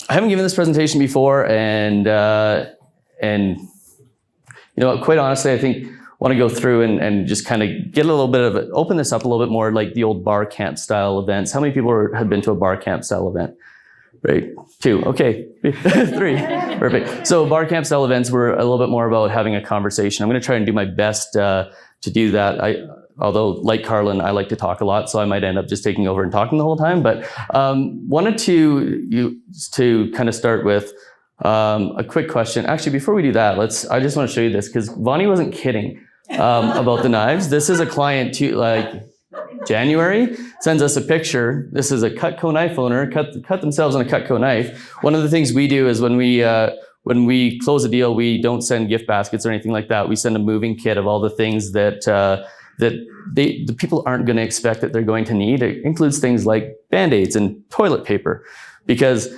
I haven't given this presentation before, and quite honestly, I think want to go through and just kind of get a little bit of it, open this up a little bit more, like the old bar camp style events. How many people have been to a bar camp style event? Right, 2, okay, 3, perfect. So bar camp style events were a little bit more about having a conversation. I'm going to try and do my best to do that. Although, like Carlin, I like to talk a lot, so I might end up just taking over and talking the whole time. But wanted to kind of start with a quick question. Actually, before we do that, I just want to show you this, because Vonnie wasn't kidding about the knives. This is a client January sends us a picture. This is a Cutco knife owner, cut themselves on a Cutco knife. One of the things we do is when we close a deal, we don't send gift baskets or anything like that. We send a moving kit of all the things that the people aren't going to expect that they're going to need. It includes things like Band-Aids and toilet paper, because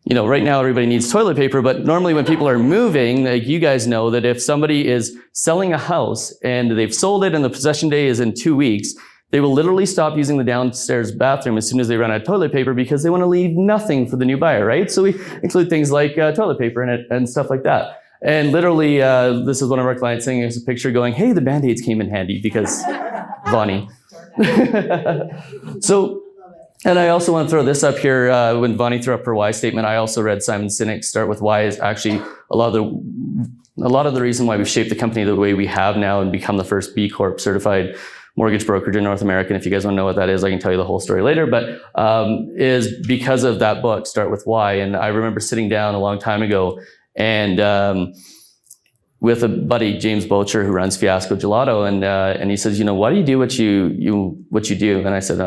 right now everybody needs toilet paper, but normally when people are moving, like you guys know that if somebody is selling a house and they've sold it and the possession day is in 2 weeks, they will literally stop using the downstairs bathroom as soon as they run out of toilet paper, because they want to leave nothing for the new buyer, right? So we include things like toilet paper in it and stuff like that. And literally, this is one of our clients sending us a picture going, hey, the Band-Aids came in handy because Vonnie. So, and I also want to throw this up here. When Vonnie threw up her why statement, I also read Simon Sinek's Start With Why is actually a lot of the reason why we've shaped the company the way we have now and become the first B Corp certified mortgage brokerage in North America. And if you guys want to know what that is, I can tell you the whole story later, but is because of that book, Start With Why. And I remember sitting down a long time ago and with a buddy, James Bocher, who runs Fiasco Gelato, and he says, why do you do what you do? And I said,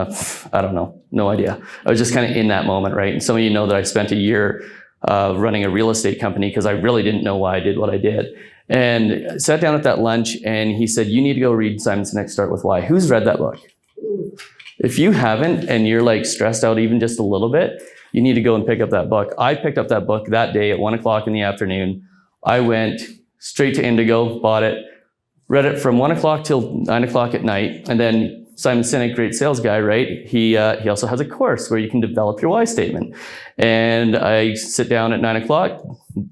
I don't know, no idea. I was just kind of in that moment, right? And some of you know that I spent a year running a real estate company because I really didn't know why I did what I did. And I sat down at that lunch and he said, you need to go read Simon Sinek's Start With Why. Who's read that book? If you haven't and you're like stressed out even just a little bit, you need to go and pick up that book. I picked up that book that day at 1 o'clock in the afternoon. I went straight to Indigo, bought it, read it from 1 o'clock till 9 o'clock at night. And then Simon Sinek, great sales guy, right? He also has a course where you can develop your why statement. And I sit down at 9 o'clock,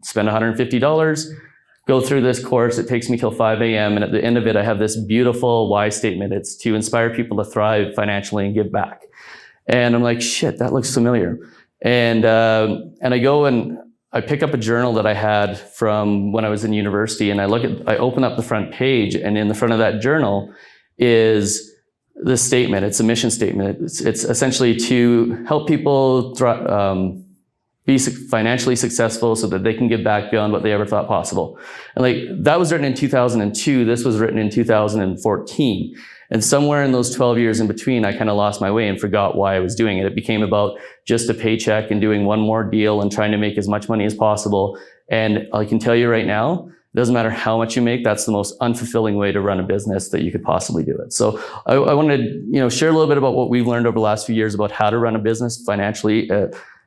spend $150, go through this course. It takes me till 5 a.m. And at the end of it, I have this beautiful why statement. It's to inspire people to thrive financially and give back. And I'm like, shit, that looks familiar. And I go and I pick up a journal that I had from when I was in university, and I open up the front page, and in the front of that journal is this statement. It's a mission statement. It's essentially to help people be financially successful so that they can give back beyond what they ever thought possible. And that was written in 2002. This was written in 2014. And somewhere in those 12 years in between, I kind of lost my way and forgot why I was doing it. It became about just a paycheck and doing one more deal and trying to make as much money as possible. And I can tell you right now, it doesn't matter how much you make, that's the most unfulfilling way to run a business that you could possibly do it. So I wanted to share a little bit about what we've learned over the last few years about how to run a business financially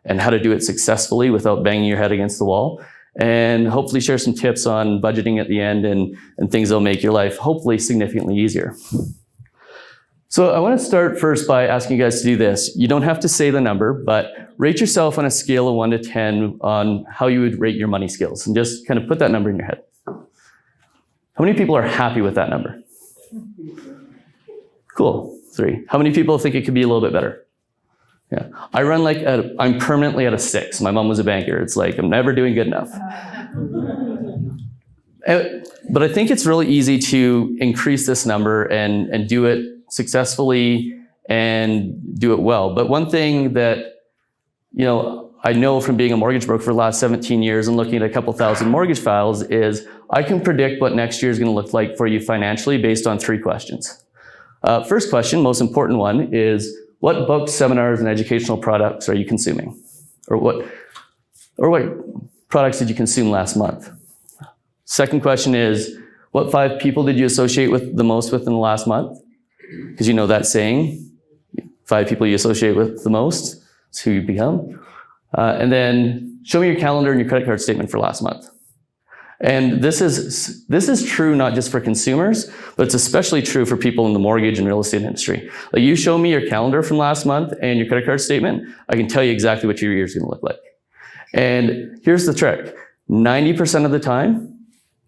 and how to do it successfully without banging your head against the wall. And hopefully share some tips on budgeting at the end and things that'll make your life hopefully significantly easier. So I want to start first by asking you guys to do this. You don't have to say the number, but rate yourself on a scale of 1 to 10 on how you would rate your money skills, and just kind of put that number in your head. How many people are happy with that number? Cool, 3. How many people think it could be a little bit better? Yeah, I run I'm permanently at a 6. My mom was a banker. It's like, I'm never doing good enough. But I think it's really easy to increase this number and do it successfully and do it well. But one thing that, I know from being a mortgage broker for the last 17 years and looking at a couple thousand mortgage files is I can predict what next year is going to look like for you financially based on 3 questions. First question, most important one, is what books, seminars, and educational products are you consuming? Or what products did you consume last month? Second question is, what 5 people did you associate with the most within the last month? Because you know that saying, 5 people you associate with the most is who you become. And then show me your calendar and your credit card statement for last month. And this is true not just for consumers, but it's especially true for people in the mortgage and real estate industry. Like, you show me your calendar from last month and your credit card statement, I can tell you exactly what your year is going to look like. And here's the trick. 90% of the time,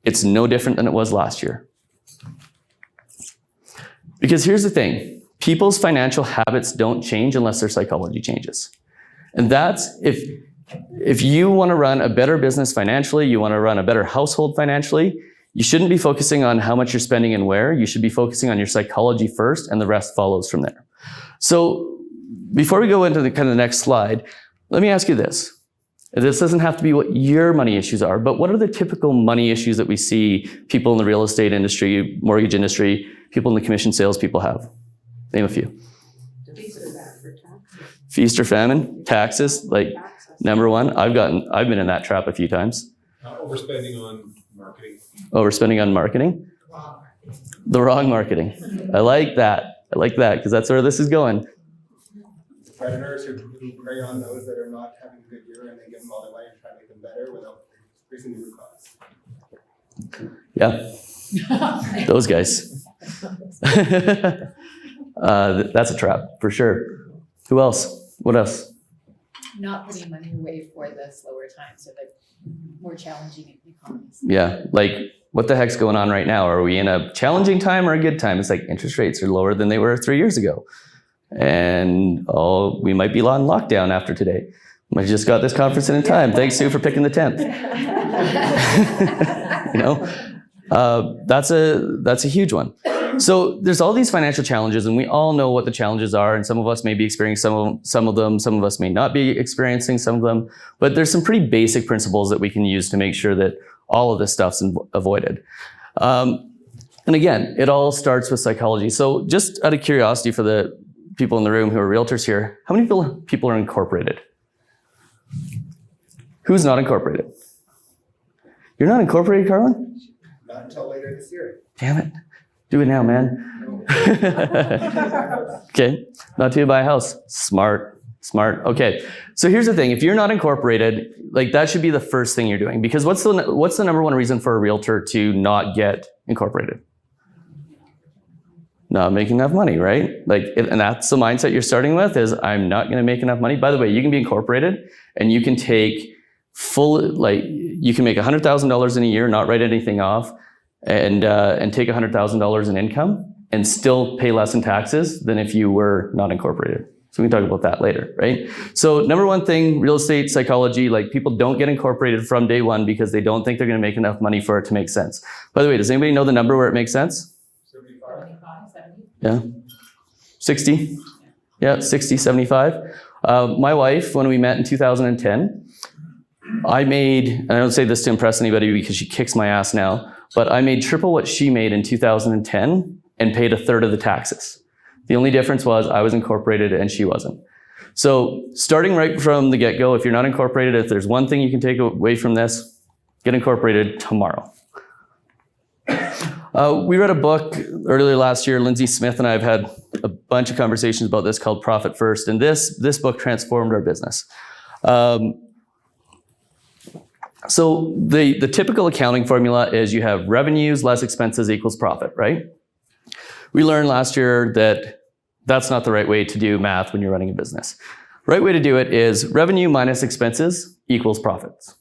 it's no different than it was last year. Because here's the thing. People's financial habits don't change unless their psychology changes. And that's, if you want to run a better business financially, you want to run a better household financially, you shouldn't be focusing on how much you're spending and where. You should be focusing on your psychology first, and the rest follows from there. So before we go into the kind of the next slide, let me ask you this. This doesn't have to be what your money issues are, but what are the typical money issues that we see people in the real estate industry, mortgage industry, people in the commission sales people have? Name a few. Feast or famine, taxes, like number one. I've been in that trap a few times. Overspending on marketing. Overspending on marketing. The wrong marketing. I like that. I like that because that's where this is going. Predators who prey on those that are not having a good year, and they give them all their money and try to make them better without increasing the root cause. Yeah. Those guys. That's a trap for sure. Who else? What else? Not putting money away for the slower times or the more challenging economies. Yeah, like what the heck's going on right now? Are we in a challenging time or a good time? It's like interest rates are lower than they were 3 years ago. And we might be on lockdown after today. I just got this conference in time. Thanks, Sue, for picking the 10th. You know, that's a huge one. So there's all these financial challenges, and we all know what the challenges are, and some of us may be experiencing some of them, some of us may not be experiencing some of them, but there's some pretty basic principles that we can use to make sure that all of this stuff's avoided. And again, it all starts with psychology. So just out of curiosity for the people in the room who are realtors here, how many people are incorporated? Who's not incorporated? You're not incorporated, Carlin? Not until later this year. Damn it. Do it now, man. Okay, not to buy a house. Smart. Okay, so here's the thing. If you're not incorporated, like that should be the first thing you're doing, because what's the number one reason for a realtor to not get incorporated? Not making enough money, right? And that's the mindset you're starting with, is I'm not going to make enough money. By the way, you can be incorporated and you can take you can make $100,000 in a year, not write anything off, and take $100,000 in income and still pay less in taxes than if you were not incorporated. So we can talk about that later, right? So number one thing, real estate psychology, like people don't get incorporated from day one because they don't think they're going to make enough money for it to make sense. By the way, does anybody know the number where it makes sense? 75, 70. Yeah. 60? Yeah, 60, 75. My wife, when we met in 2010, I made, and I don't say this to impress anybody because she kicks my ass now, but I made triple what she made in 2010 and paid a third of the taxes. The only difference was I was incorporated and she wasn't. So starting right from the get-go, if you're not incorporated, if there's one thing you can take away from this, get incorporated tomorrow. We read a book earlier last year. Lindsay Smith and I have had a bunch of conversations about this called Profit First, and this book transformed our business. So the typical accounting formula is you have revenues less expenses equals profit, right? We learned last year that that's not the right way to do math when you're running a business. Right way to do it is revenue minus expenses equals profits.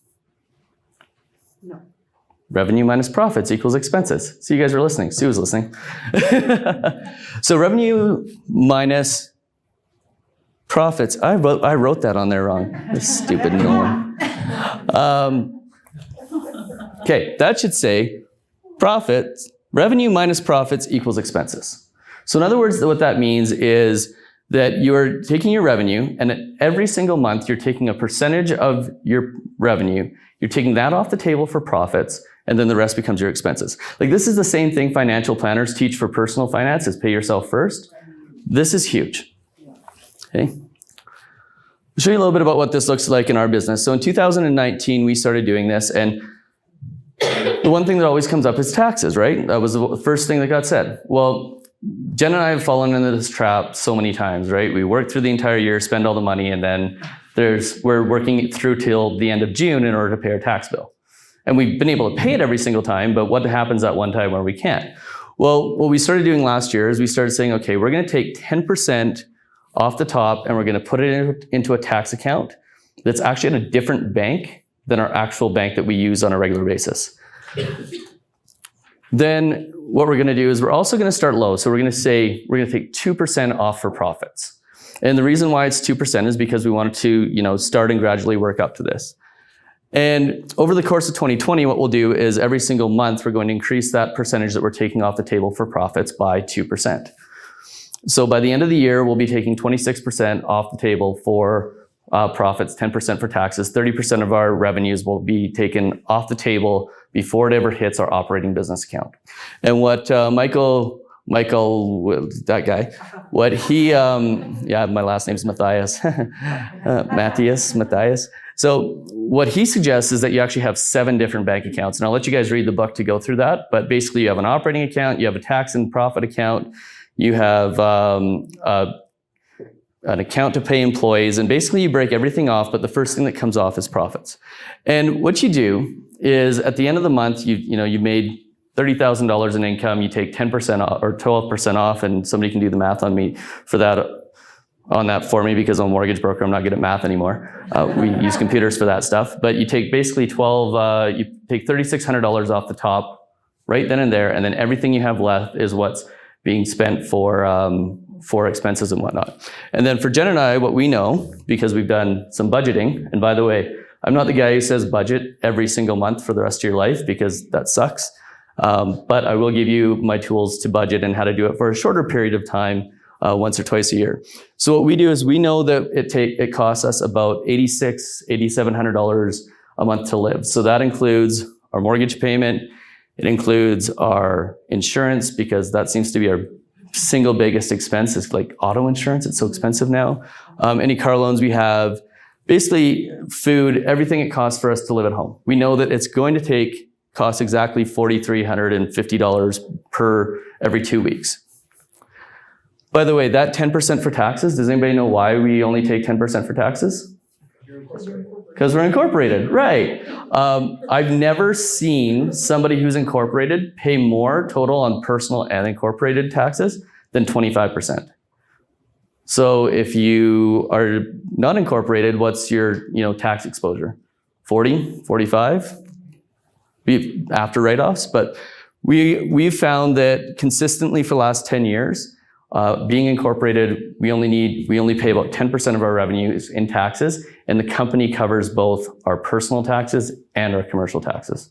No. Revenue minus profits equals expenses. So you guys are listening. Sue was listening. So revenue minus profits. I wrote that on there wrong. This stupid Nolan. Okay, that should say profits. Revenue minus profits equals expenses. So in other words, what that means is that you're taking your revenue, and every single month you're taking a percentage of your revenue, you're taking that off the table for profits, and then the rest becomes your expenses. Like this is the same thing financial planners teach for personal finances. Pay yourself first. This is huge. Okay. I'll show you a little bit about what this looks like in our business. So in 2019, we started doing this, and the one thing that always comes up is taxes, right? That was the first thing that got said. Well, Jen and I have fallen into this trap so many times, right? We work through the entire year, spend all the money, and then we're working it through till the end of June in order to pay our tax bill. And we've been able to pay it every single time, but what happens at one time where we can't? Well, what we started doing last year is we started saying, okay, we're going to take 10% off the top and we're going to put it into a tax account. that's actually at a different bank than our actual bank that we use on a regular basis. Then what we're gonna do is we're also gonna start low. So we're gonna say, we're gonna take 2% off for profits. And the reason why it's 2% is because we wanted to, start and gradually work up to this. And over the course of 2020, what we'll do is every single month, we're going to increase that percentage that we're taking off the table for profits by 2%. So by the end of the year, we'll be taking 26% off the table for profits, 10% for taxes, 30% of our revenues will be taken off the table before it ever hits our operating business account. And what Michael, that guy, what he, yeah, my last name's Matthias, Matthias. So what he suggests is that you actually have 7 different bank accounts. And I'll let you guys read the book to go through that. But basically you have an operating account, you have a tax and profit account, you have an account to pay employees, and basically you break everything off, but the first thing that comes off is profits. And what you do is at the end of the month, you made $30,000 in income, you take 10% off or 12% off, and somebody can do the math on me for that, on that for me, because I'm a mortgage broker, I'm not good at math anymore. We use computers for that stuff, but you take basically you take $3,600 off the top right then and there, and then everything you have left is what's being spent for expenses and whatnot. And then for Jen and I, what we know, because we've done some budgeting, and by the way, I'm not the guy who says budget every single month for the rest of your life, because that sucks. But I will give you my tools to budget and how to do it for a shorter period of time, once or twice a year. So what we do is we know that it costs us about $8,600, $8,700 a month to live. So that includes our mortgage payment, it includes our insurance, because that seems to be our single biggest expense, is like auto insurance. It's so expensive now. Any car loans we have, basically food, everything it costs for us to live at home. We know that it's going to cost exactly $4,350 per every 2 weeks. By the way, that 10% for taxes, does anybody know why we only take 10% for taxes? Because we're incorporated, right. I've never seen somebody who's incorporated pay more total on personal and incorporated taxes than 25%. So if you are not incorporated, what's your tax exposure? 40, 45? After write-offs. But we've found that consistently for the last 10 years, being incorporated, we only pay about 10% of our revenues in taxes, and the company covers both our personal taxes and our commercial taxes.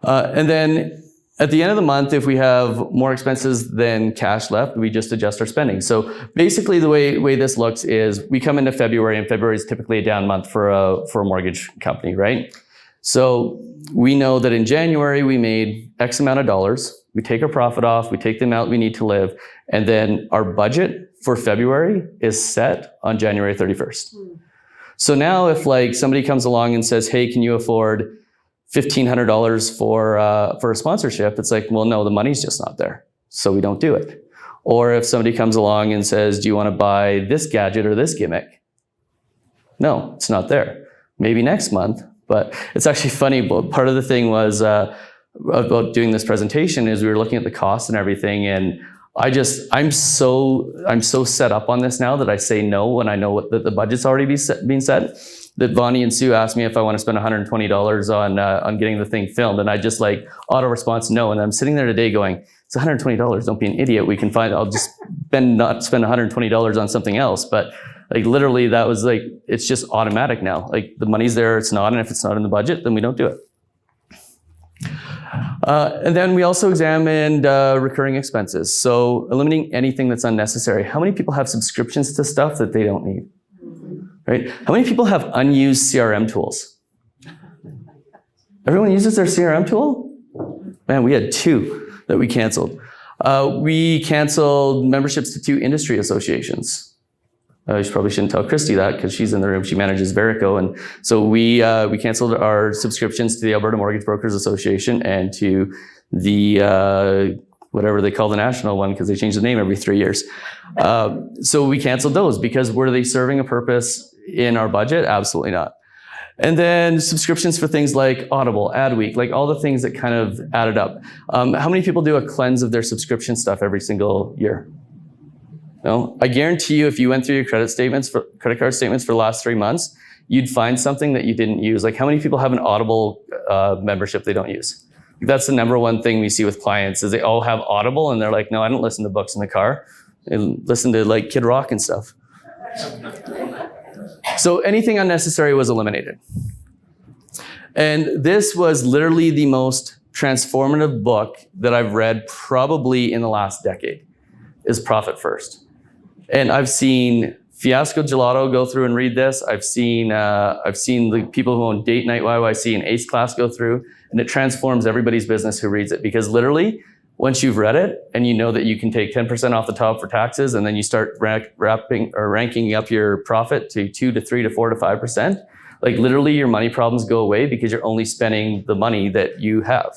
And then at the end of the month, if we have more expenses than cash left, we just adjust our spending. So basically the way this looks is we come into February, and February is typically a down month for a mortgage company, right? So we know that in January we made X amount of dollars. We take our profit off, we take the amount we need to live, and then our budget for February is set on January 31st. So now if like somebody comes along and says, hey, can you afford $1,500 for a sponsorship? It's like, well, no, the money's just not there. So we don't do it. Or if somebody comes along and says, do you want to buy this gadget or this gimmick? No, it's not there. Maybe next month. But it's actually funny, but part of the thing was about doing this presentation is we were looking at the costs and everything, and I'm so set up on this now that I say no when I know that the budget's already being set. That Bonnie and Sue asked me if I want to spend $120 on getting the thing filmed, and I just like auto response no. And I'm sitting there today going, it's $120. Don't be an idiot. I'll just not spend $120 on something else. But like literally, that was like, it's just automatic now. Like the money's there, it's not, and if it's not in the budget, then we don't do it. And then we also examined recurring expenses. So eliminating anything that's unnecessary. How many people have subscriptions to stuff that they don't need? Right? How many people have unused CRM tools? Everyone uses their CRM tool? Man, we had 2 that we canceled. We canceled memberships to 2 industry associations. You probably shouldn't tell Christy that because she's in the room. She manages Verico. And so we canceled our subscriptions to the Alberta Mortgage Brokers Association and to the, whatever they call the national one, because they change the name every 3 years. So we canceled those because were they serving a purpose in our budget? Absolutely not. And then subscriptions for things like Audible, Adweek, like all the things that kind of added up. How many people do a cleanse of their subscription stuff every single year? No, I guarantee you, if you went through your credit card statements for the last 3 months, you'd find something that you didn't use. Like, how many people have an Audible membership they don't use? That's the number one thing we see with clients, is they all have Audible and they're like, no, I don't listen to books in the car. I listen to like Kid Rock and stuff. So anything unnecessary was eliminated. And this was literally the most transformative book that I've read probably in the last decade, is Profit First. And I've seen Fiasco Gelato go through and read this. I've seen the people who own Date Night YYC and Ace Class go through, and it transforms everybody's business who reads it. Because literally, once you've read it and you know that you can take 10% off the top for taxes, and then you start ranking up your profit to 2 to 3 to 4 to 5%, like literally your money problems go away because you're only spending the money that you have.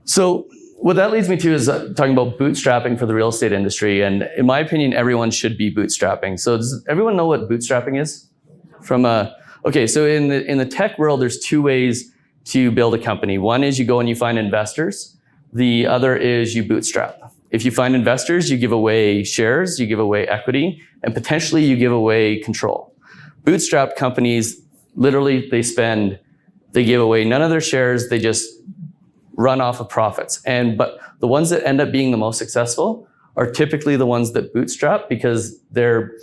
So what that leads me to is talking about bootstrapping for the real estate industry. And in my opinion, everyone should be bootstrapping. So does everyone know what bootstrapping is? Okay, so in the tech world, there's 2 ways to build a company. One is you go and you find investors. The other is you bootstrap. If you find investors, you give away shares, you give away equity, and potentially you give away control. Bootstrap companies, literally, they give away none of their shares, they just run off of profits. But the ones that end up being the most successful are typically the ones that bootstrap, because they're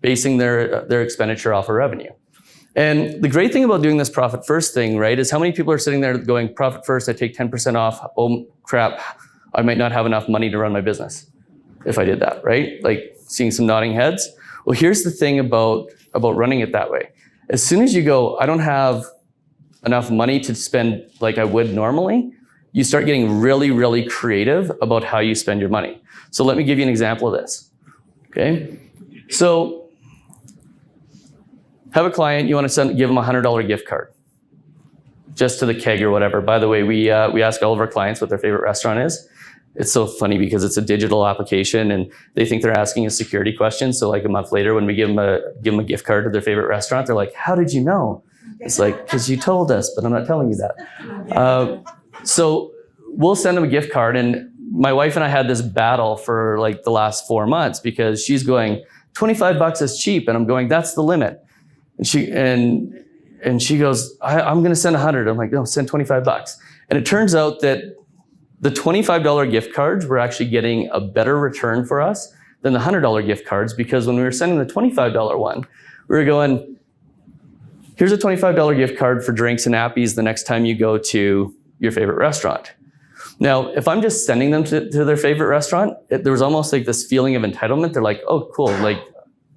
basing their expenditure off of revenue. And the great thing about doing this profit first thing, right, is how many people are sitting there going, profit first, I take 10% off, oh crap, I might not have enough money to run my business if I did that, right? Like seeing some nodding heads. Well, here's the thing about running it that way. As soon as you go, I don't have enough money to spend like I would normally, you start getting really, really creative about how you spend your money. So let me give you an example of this, okay? So have a client, you want to give them a $100 gift card, just to the keg or whatever. By the way, we ask all of our clients what their favorite restaurant is. It's so funny because it's a digital application and they think they're asking a security question. So like a month later, when we give them a gift card to their favorite restaurant, they're like, how did you know? It's like, because you told us, but I'm not telling you that. So we'll send them a gift card, and my wife and I had this battle for like the last 4 months, because she's going, $25 is cheap, and I'm going, that's the limit. And she goes, I'm going to send 100. I'm like, no, send $25. And it turns out that the $25 gift cards were actually getting a better return for us than the $100 gift cards, because when we were sending the $25 one, we were going, here's a $25 gift card for drinks and APPIES the next time you go to your favorite restaurant. Now, if I'm just sending them to their favorite restaurant, there was almost like this feeling of entitlement. They're like, oh, cool, like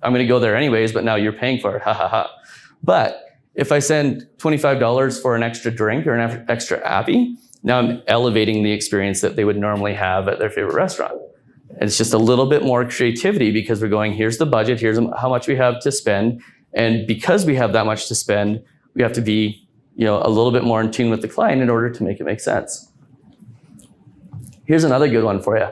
I'm going to go there anyways, but now you're paying for it, ha ha ha. But if I send $25 for an extra drink or an extra appy, now I'm elevating the experience that they would normally have at their favorite restaurant. And it's just a little bit more creativity, because we're going, here's the budget, here's how much we have to spend. And because we have that much to spend, we have to be, a little bit more in tune with the client in order to make it make sense. Here's another good one for you.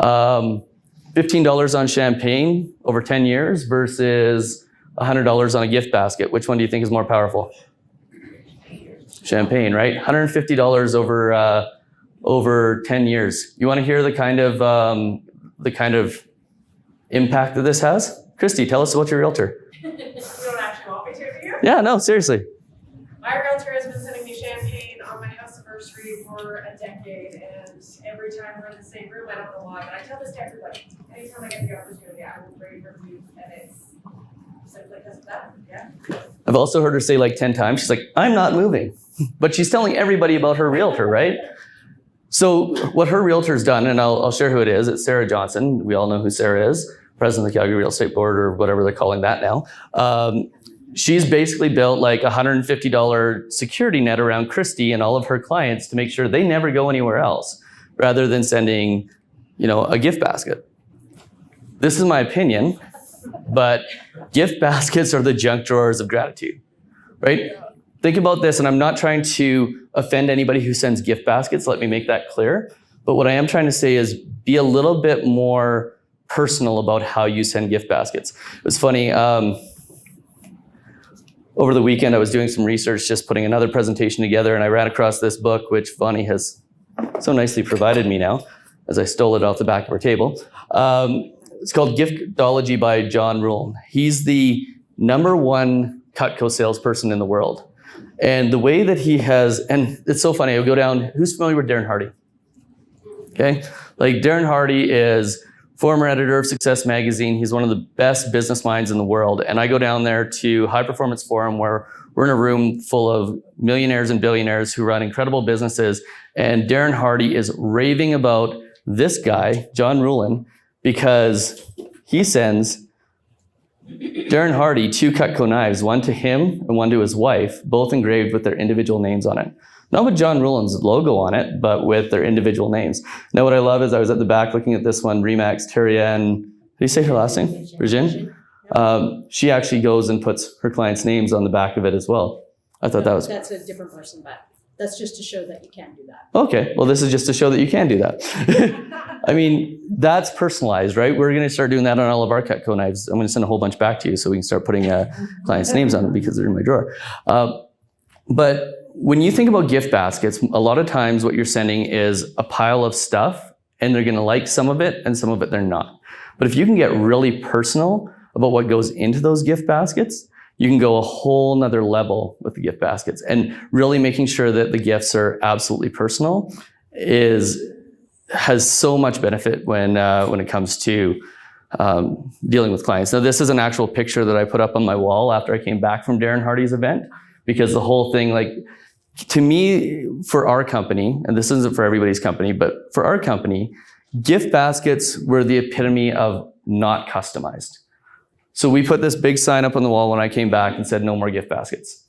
$15 on champagne over 10 years versus $100 on a gift basket. Which one do you think is more powerful? Champagne, right? $150 over 10 years. You want to hear the kind of impact that this has? Christy, tell us about your realtor. You don't actually want me to, do you? Yeah, no, seriously. My realtor has been sending me champagne on my house anniversary for a decade, and every time we're in the same room, I don't know why, but I tell this to everybody. Anytime I get the opportunity, I will bring her food, and it's simply because of that, yeah. I've also heard her say like 10 times, she's like, I'm not moving. But she's telling everybody about her realtor, right? So what her realtor's done, and I'll share who it is, it's Sarah Johnson. We all know who Sarah is, president of the Calgary Real Estate Board, or whatever they're calling that now. She's basically built like a $150 security net around Christy and all of her clients to make sure they never go anywhere else, rather than sending, a gift basket. This is my opinion, but gift baskets are the junk drawers of gratitude, right? Think about this, and I'm not trying to offend anybody who sends gift baskets, let me make that clear. But what I am trying to say is be a little bit more personal about how you send gift baskets. It was funny, over the weekend I was doing some research, just putting another presentation together, and I ran across this book, which Vonnie has so nicely provided me now, as I stole it off the back of her table. it's called Giftology by John Rulon. He's the #1 Cutco salesperson in the world. And the way that he has, and it's so funny, I'll go down, who's familiar with Darren Hardy? Okay, like Darren Hardy is former editor of Success Magazine. He's one of the best business minds in the world. And I go down there to High Performance Forum where we're in a room full of millionaires and billionaires who run incredible businesses. And Darren Hardy is raving about this guy, John Rulon, because he sends Darren Hardy 2 Cutco knives, one to him and one to his wife, both engraved with their individual names on it. Not with John Rulon's logo on it, but with their individual names. Now, what I love is I was at the back looking at this one, Remax Terrian. Did you say her last name? Virgin? She actually goes and puts her clients' names on the back of it as well. I thought that was... That's a different person, but that's just to show that you can do that. Okay, well, this is just to show that you can do that. I mean, that's personalized, right? We're going to start doing that on all of our Cutco knives. I'm going to send a whole bunch back to you so we can start putting clients' names on them because they're in my drawer. But when you think about gift baskets, a lot of times what you're sending is a pile of stuff and they're going to like some of it and some of it they're not. But if you can get really personal about what goes into those gift baskets, you can go a whole nother level with the gift baskets. And really making sure that the gifts are absolutely personal has so much benefit when it comes to dealing with clients. Now, this is an actual picture that I put up on my wall after I came back from Darren Hardy's event, because the whole thing, like, to me, for our company, and this isn't for everybody's company, but for our company, gift baskets were the epitome of not customized. So we put this big sign up on the wall when I came back and said, no more gift baskets.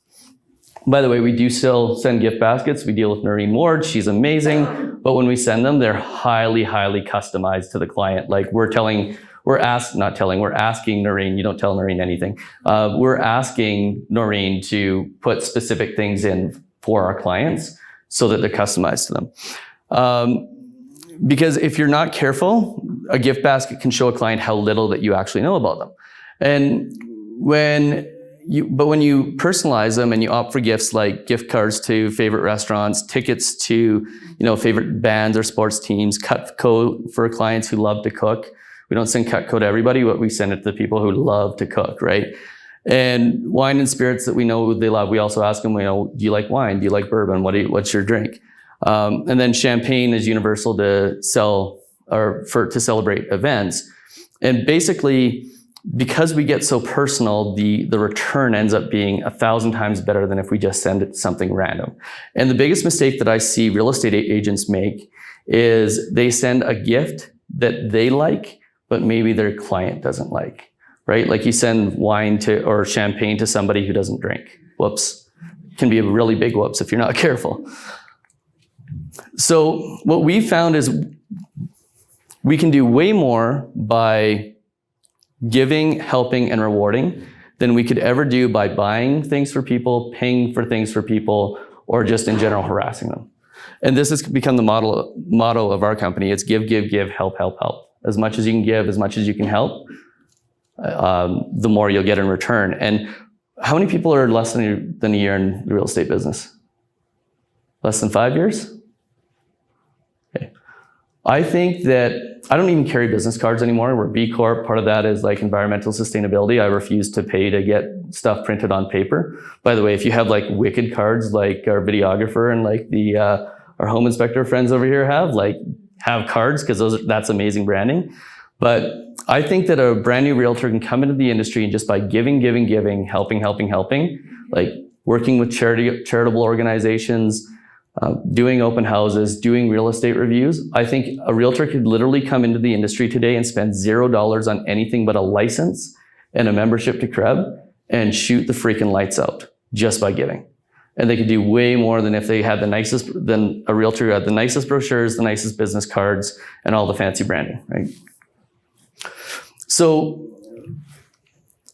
By the way, we do still send gift baskets. We deal with Noreen Ward. She's amazing. But when we send them, they're highly, highly customized to the client. Like we're asking Noreen, you don't tell Noreen anything. We're asking Noreen to put specific things in for our clients so that they're customized to them. Because if you're not careful, a gift basket can show a client how little that you actually know about them. And when you personalize them and you opt for gifts like gift cards to favorite restaurants, tickets to, favorite bands or sports teams, Cutco for clients who love to cook. We don't send Cutco to everybody, but we send it to the people who love to cook, right? And wine and spirits that we know they love. We also ask them, do you like wine? Do you like bourbon? What's your drink? And then champagne is universal to sell or to celebrate events. And basically, because we get so personal, the return ends up being 1,000 times better than if we just send it something random. And the biggest mistake that I see real estate agents make is they send a gift that they like, but maybe their client doesn't like, right? Like you send wine or champagne to somebody who doesn't drink. Whoops. Can be a really big whoops if you're not careful. So what we found is we can do way more by giving, helping, and rewarding than we could ever do by buying things for people, paying for things for people, or just in general harassing them. And this has become the motto of our company. It's give, give, give, help, help, help. As much as you can give, as much as you can help, the more you'll get in return. And how many people are less than a year in the real estate business? Less than 5 years? Okay. I think that I don't even carry business cards anymore. We're B Corp. Part of that is like environmental sustainability. I refuse to pay to get stuff printed on paper. By the way, if you have like wicked cards like our videographer and like our home inspector friends over here have cards, because that's amazing branding. But I think that a brand new realtor can come into the industry and just by giving, helping, like working with charitable organizations, doing open houses, doing real estate reviews. I think a realtor could literally come into the industry today and spend $0 on anything but a license and a membership to Krebs and shoot the freaking lights out just by giving. And they could do way more than if they had than a realtor who had the nicest brochures, the nicest business cards, and all the fancy branding, right? So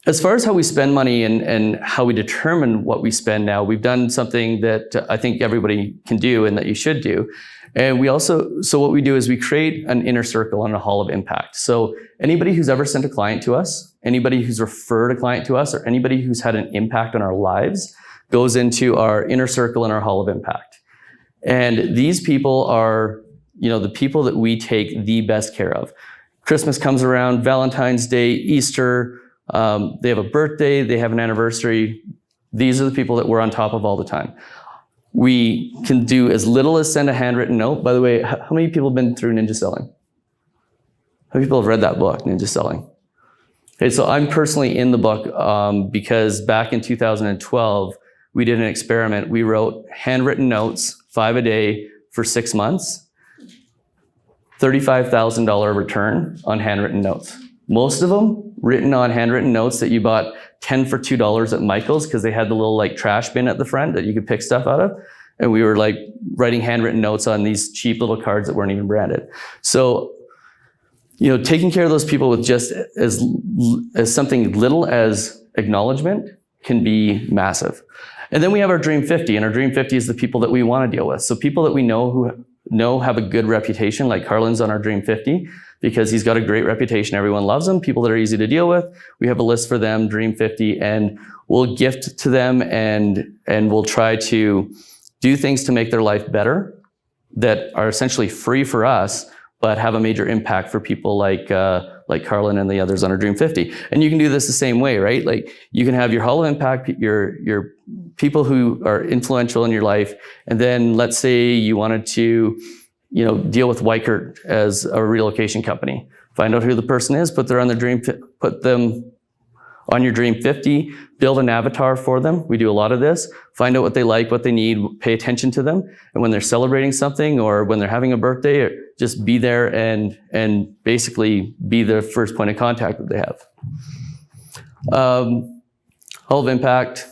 as far as how we spend money and how we determine what we spend now, we've done something that I think everybody can do and that you should do. And so what we do is we create an inner circle and a hall of impact. So anybody who's ever sent a client to us, anybody who's referred a client to us, or anybody who's had an impact on our lives goes into our inner circle and our hall of impact. And these people are, the people that we take the best care of. Christmas comes around, Valentine's Day, Easter, they have a birthday, they have an anniversary. These are the people that we're on top of all the time. We can do as little as send a handwritten note. By the way, how many people have been through Ninja Selling? How many people have read that book, Ninja Selling? Okay, so I'm personally in the book because back in 2012, we did an experiment. We wrote handwritten notes, 5 a day for 6 months, $35,000 return on handwritten notes. Most of them written on handwritten notes that you bought 10 for $2 at Michael's because they had the little like trash bin at the front that you could pick stuff out of. And we were like writing handwritten notes on these cheap little cards that weren't even branded. So, taking care of those people with just as something little as acknowledgement can be massive. And then we have our Dream 50, and our Dream 50 is the people that we want to deal with. So people that we know have a good reputation, like Carlin's on our Dream 50, because he's got a great reputation. Everyone loves him. People that are easy to deal with. We have a list for them, Dream 50, and we'll gift to them and we'll try to do things to make their life better that are essentially free for us, but have a major impact for people like Carlin and the others on our Dream 50. And you can do this the same way, right? Like you can have your Hall of Impact, your people who are influential in your life, and then let's say you wanted to deal with Weichert as a relocation company. Find out who the person is, put them on your Dream 50, build an avatar for them. We do a lot of this. Find out what they like, what they need, pay attention to them. And when they're celebrating something or when they're having a birthday, just be there and basically be the first point of contact that they have. Hall of Impact.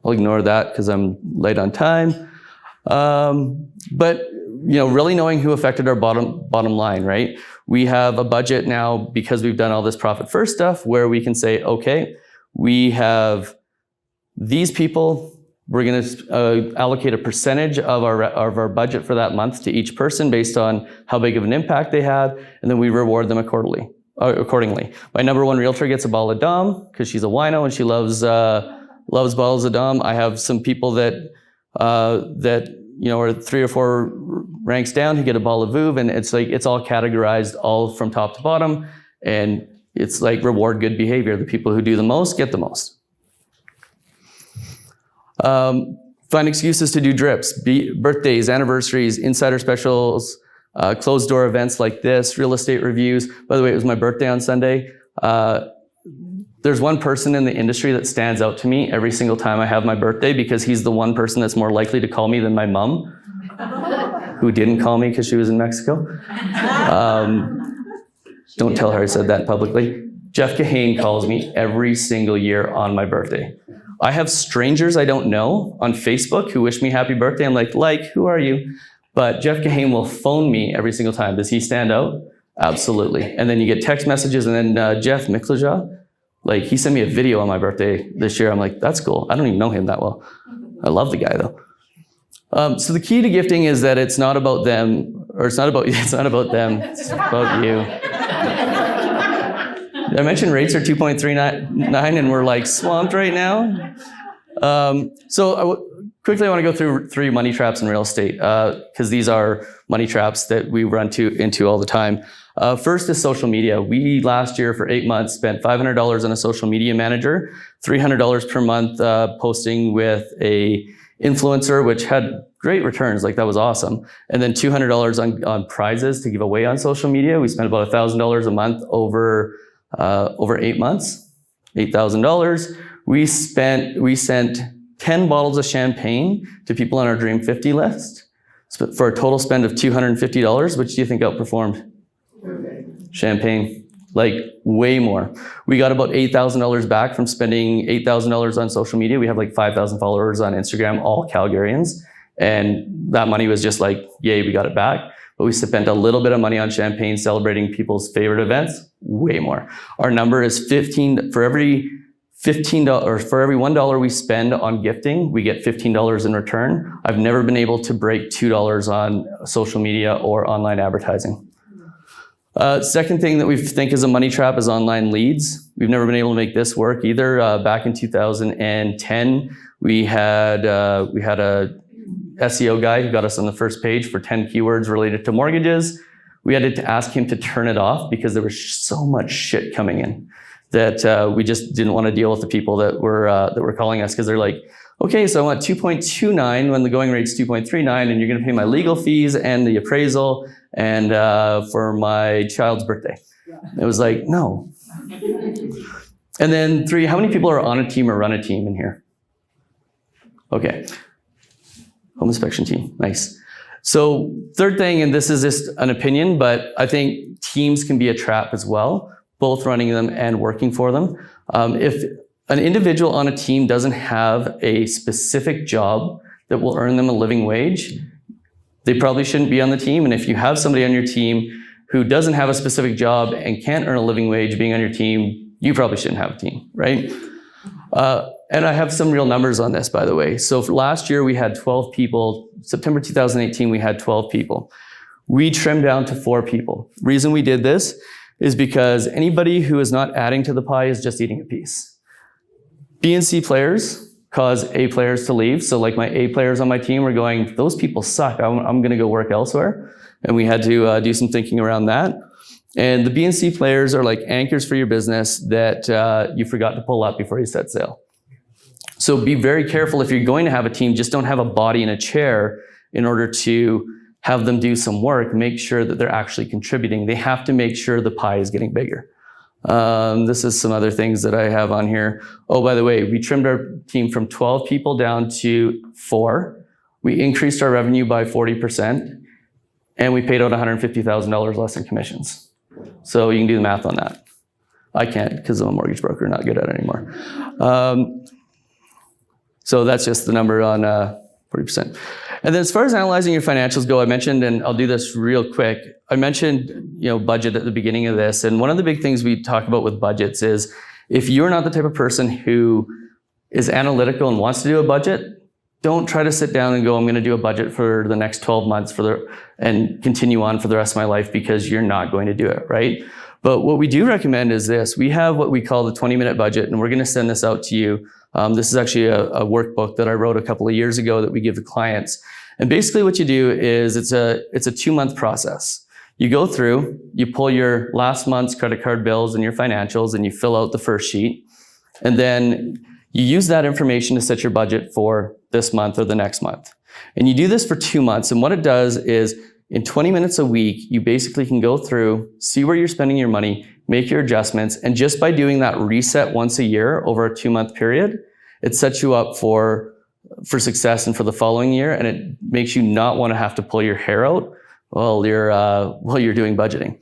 I'll ignore that because I'm late on time. But really knowing who affected our bottom line, right? We have a budget now because we've done all this profit first stuff where we can say, okay, we have these people, we're going to allocate a percentage of our budget for that month to each person based on how big of an impact they had, and then we reward them accordingly. My number one realtor gets a ball of Dom because she's a wino and she loves bottles of Dom. I have some people that are 3 or 4 ranks down who get a ball of Vouv, and it's all categorized all from top to bottom, and it's like reward good behavior. The people who do the most get the most. Find excuses to do drips, birthdays, anniversaries, insider specials, closed door events like this, real estate reviews. By the way, it was my birthday on Sunday. There's one person in the industry that stands out to me every single time I have my birthday because he's the one person that's more likely to call me than my mom, who didn't call me because she was in Mexico. Don't tell her I said that publicly. Jeff Kahane calls me every single year on my birthday. I have strangers I don't know on Facebook who wish me happy birthday. I'm like, who are you? But Jeff Kahane will phone me every single time. Does he stand out? Absolutely. And then you get text messages, and then Jeff Michalowicz, he sent me a video on my birthday this year. I'm like, that's cool. I don't even know him that well. I love the guy though. So the key to gifting is that it's not about them, or it's not about them, it's about you. Did I mention rates are 2.39 and we're swamped right now? Quickly I want to go through 3 money traps in real estate because these are money traps that we run into all the time. First is social media. We last year for 8 months spent $500 on a social media manager, $300 per month posting with a influencer, which had great returns. That was awesome. And then $200 on prizes to give away on social media. We spent about $1,000 a month over 8 months, $8,000. We sent 10 bottles of champagne to people on our Dream 50 list for a total spend of $250. Which do you think outperformed? Champagne, way more. We got about $8,000 back from spending $8,000 on social media. We have 5,000 followers on Instagram, all Calgarians. And that money was just yay, we got it back. But we spent a little bit of money on champagne celebrating people's favorite events, way more. Our number is for every $1 we spend on gifting, we get $15 in return. I've never been able to break $2 on social media or online advertising. Second thing that we think is a money trap is online leads. We've never been able to make this work either. Back in 2010, we had a SEO guy who got us on the first page for 10 keywords related to mortgages. we had to ask him to turn it off because there was so much shit coming in that we just didn't want to deal with the people that were calling us, because they're like, okay, so I want 2.29 when the going rate's 2.39, and you're going to pay my legal fees and the appraisal and for my child's birthday. It was like, no. And then 3, how many people are on a team or run a team in here? Okay. Home inspection team, nice. So 3rd thing, and this is just an opinion, but I think teams can be a trap as well, both running them and working for them. If an individual on a team doesn't have a specific job that will earn them a living wage, they probably shouldn't be on the team. And if you have somebody on your team who doesn't have a specific job and can't earn a living wage being on your team, you probably shouldn't have a team, right? And I have some real numbers on this, by the way. So for last year, we had 12 people. September 2018, we had 12 people. We trimmed down to 4 people. Reason we did this is because anybody who is not adding to the pie is just eating a piece. B and C players cause A players to leave. So like my A players on my team were going, those people suck. I'm going to go work elsewhere. And we had to do some thinking around that. And the B and C players are like anchors for your business that you forgot to pull up before you set sail. So be very careful if you're going to have a team. Just don't have a body in a chair in order to have them do some work. Make sure that they're actually contributing. They have to make sure the pie is getting bigger. This is some other things that I have on here. Oh, by the way, we trimmed our team from 12 people down to 4. We increased our revenue by 40%, and we paid out $150,000 less in commissions. So you can do the math on that. I can't because I'm a mortgage broker, not good at it anymore. So that's just the number on 40%. And then as far as analyzing your financials go, I mentioned, and I'll do this real quick, I mentioned, budget at the beginning of this. And one of the big things we talk about with budgets is if you're not the type of person who is analytical and wants to do a budget, don't try to sit down and go, I'm going to do a budget for the next 12 months and continue on for the rest of my life, because you're not going to do it, right? But what we do recommend is this. We have what we call the 20-minute budget, and we're going to send this out to you. This is actually a workbook that I wrote a couple of years ago that we give to clients. And basically what you do is it's a 2-month process. You go through, you pull your last month's credit card bills and your financials, and you fill out the first sheet. And then you use that information to set your budget for this month or the next month. And you do this for 2 months. And what it does is in 20 minutes a week, you basically can go through, see where you're spending your money, make your adjustments. And just by doing that reset once a year over a 2-month period, it sets you up for success and for the following year. And it makes you not want to have to pull your hair out while you're doing budgeting.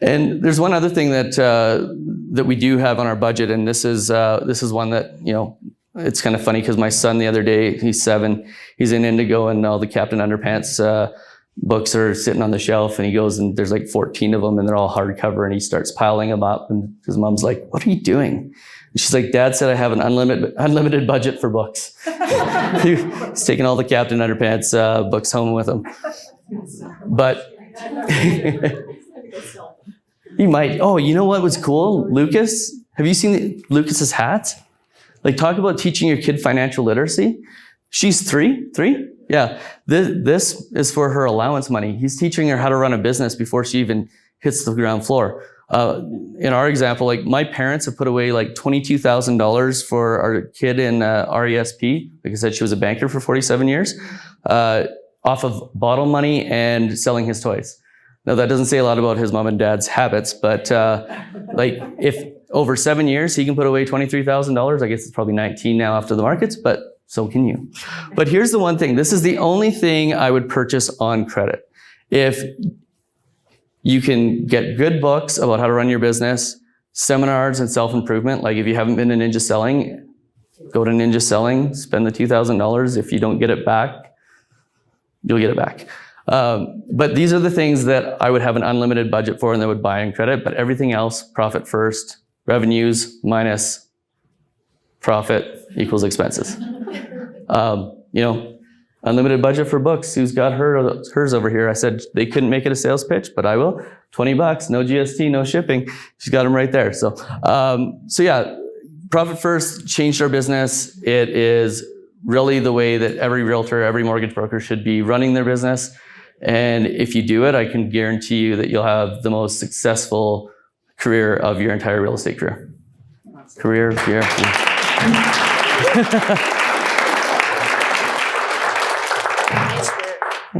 And there's one other thing that we do have on our budget, and this is one that, it's kind of funny because my son the other day, he's 7, he's in Indigo, and all the Captain Underpants books are sitting on the shelf, and he goes, and there's like 14 of them, and they're all hardcover, and he starts piling them up, and his mom's like, what are you doing? And she's like, Dad said I have an unlimited budget for books. He's taking all the Captain Underpants books home with him. But he might. Oh, you know what was cool? Lucas, have you seen Lucas's hat? Like, talk about teaching your kid financial literacy. She's 3? Yeah. This is for her allowance money. He's teaching her how to run a business before she even hits the ground floor. In our example, like my parents have put away like $22,000 for our kid in RESP. Like I said, she was a banker for 47 years, off of bottle money and selling his toys. Now that doesn't say a lot about his mom and dad's habits, but like if over 7 years he can put away $23,000, I guess it's probably 19 now after the markets, but so can you. But here's the one thing. This is the only thing I would purchase on credit. If you can get good books about how to run your business, seminars and self-improvement. Like if you haven't been to Ninja Selling, go to Ninja Selling, spend the $2,000. If you don't get it back, you'll get it back. But these are the things that I would have an unlimited budget for and that would buy in credit. But everything else, profit first, revenues minus profit equals expenses. Unlimited budget for books. Who's got hers over here? I said they couldn't make it a sales pitch, but I will. $20, no GST, no shipping. She's got them right there. So yeah, profit first changed our business. It is really the way that every realtor, every mortgage broker should be running their business. And if you do it, I can guarantee you that you'll have the most successful career of your entire real estate career. Awesome. Yeah.